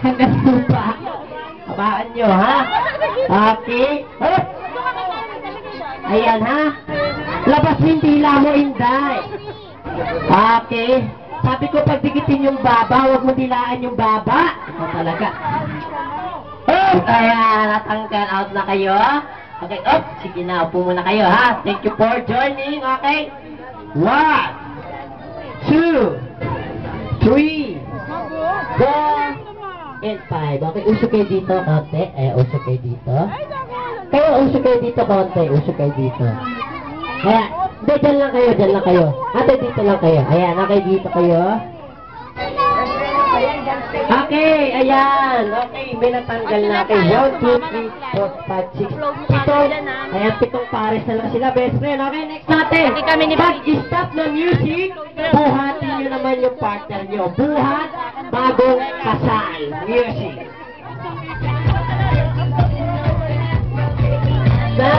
Hanggang lupa. Habaan nyo, ha? Okay. Oh. Ayan, ha? Labas yung dila mo, Inday. Okay. Sabi ko, pagdikitin yung baba, huwag mo dilaan yung baba. Ito talaga. Oh! Ayan, natanggal out na kayo. Okay, oh, sige na, upo muna kayo, ha? Thank you for joining, okay? 1, 2, 3, 4, and 5. Okay, usok kayo dito, konti. Usok kayo dito. Kayo, usok kayo dito, konti. Usok kayo dito. Kaya, hindi, dyan lang kayo. Ate, dito lang kayo. Ayan, okay, dito kayo. Okay, ayan. Okay, may natanggal na kayo. 1, 2, 3, 4, 5, 6, 7. Ayan, 7 pares na lang sila, best friend. Okay, next natin. Pag-stop na music, buhatin nyo naman yung partner nyo. Buhat, bagong kasal. Music. Na.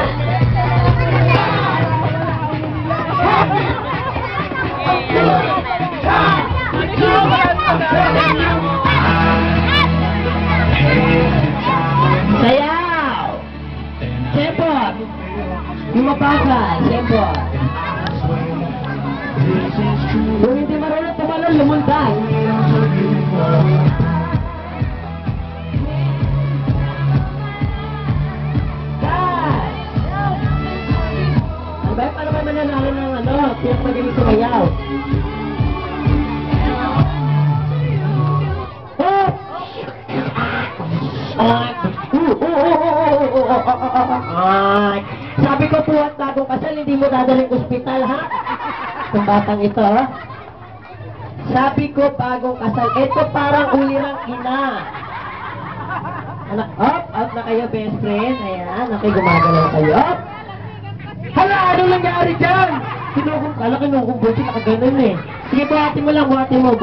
Sayaw! Sempot! Lumapasan! Sempot! Kung hindi marunong tumalon, lumundag! Dad! Ano ba? Paano ba mananalo ng ano? Tiyak magaling sumayaw? Sabi ko po at bagong kasal, hindi mo dadaling ospital, ha? Itong batang ito, ha? Sabi ko bagong kasal, ito parang ulirang ina. Anak, out na kayo, best friend. Ayan, okay, gumagalaw kayo. Hala, ano nangyari dyan? Kinukumbol, nakaganon eh. Sige, buhatin mo lang, buhatin mo.